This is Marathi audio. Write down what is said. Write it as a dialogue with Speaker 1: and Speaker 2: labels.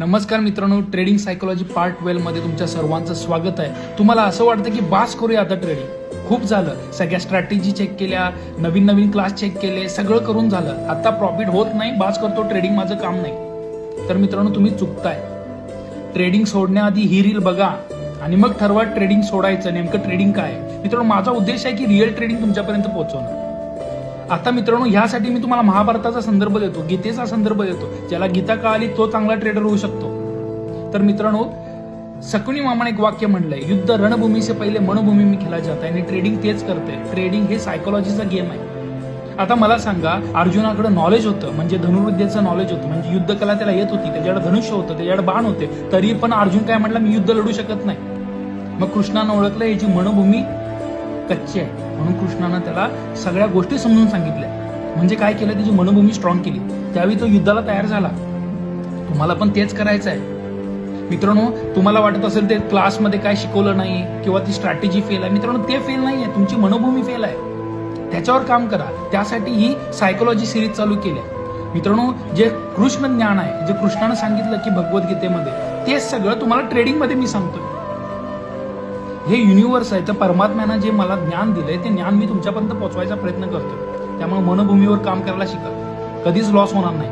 Speaker 1: नमस्कार मित्रांनो, ट्रेडिंग सायकोलॉजी पार्ट 12 मध्ये तुमच्या सर्वांचं स्वागत आहे. तुम्हाला असं वाटतं की बास करूया आता ट्रेडिंग, खूप झालं, सगळ्या स्ट्रॅटेजी चेक केल्या, नवीन क्लास चेक केले, सगळं करून झालं, आता प्रॉफिट होत नाही, बास करतो, ट्रेडिंग माझं काम नाही. तर मित्रांनो, तुम्ही चुकताय. ट्रेडिंग सोडण्याआधी ही रील बघा आणि मग ठरवा ट्रेडिंग सोडायचं. नेमकं ट्रेडिंग काय आहे. मित्रांनो, माझा उद्देश आहे की रिअल ट्रेडिंग तुमच्यापर्यंत पोहोचवणं. आता मित्रांनो, ह्यासाठी मी तुम्हाला महाभारताचा संदर्भ देतो, गीतेचा संदर्भ देतो. ज्याला गीता कळाली तो चांगला ट्रेडर होऊ शकतो. तर मित्रांनो, शकुनी मामाने एक वाक्य म्हणलंय, युद्ध रणभूमी से पहिले मनभूमी में खेळला जात आहे. आणि ट्रेडिंग तेच करते. ट्रेडिंग हे सायकोलॉजीचा गेम आहे. आता मला सांगा, अर्जुनाकडे नॉलेज होतं, म्हणजे धनुर्विद्येचं नॉलेज होतं, म्हणजे युद्ध कला त्याला येत होती, त्याच्याकडे धनुष्य होतं, त्याच्याकडे बाण होते, तरी पण अर्जुन काय म्हटलं, मी युद्ध लढू शकत नाही. मग कृष्णानं ओळखलं याची मनभूमी कच्ची आहे, म्हणून कृष्णानं त्याला सगळ्या गोष्टी समजून सांगितल्या. म्हणजे काय केलं, त्याची मनोभूमी स्ट्रॉंग केली. त्यावेळी तो युद्धाला तयार झाला. तुम्हाला पण तेच करायचं आहे. मित्रांनो, तुम्हाला वाटत असेल ते क्लासमध्ये काय शिकवलं नाही किंवा ती स्ट्रॅटेजी फेल आहे. मित्रांनो, ते फेल नाही आहे, तुमची मनोभूमी फेल आहे. त्याच्यावर काम करा. त्यासाठी ही सायकोलॉजी सिरीज चालू केली आहे. मित्रांनो, जे कृष्ण ज्ञान आहे, जे कृष्णानं सांगितलं की भगवद्गीतेमध्ये, तेच सगळं तुम्हाला ट्रेडिंगमध्ये मी सांगतोय. हे युनिव्हर्स आहे, तर परमात्म्यानं जे मला ज्ञान दिलंय ते ज्ञान मी तुमच्यापर्यंत पोहोचवायचा प्रयत्न करतोय. त्यामुळे मनोभूमीवर काम करायला शिका, कधीच लॉस होणार नाही.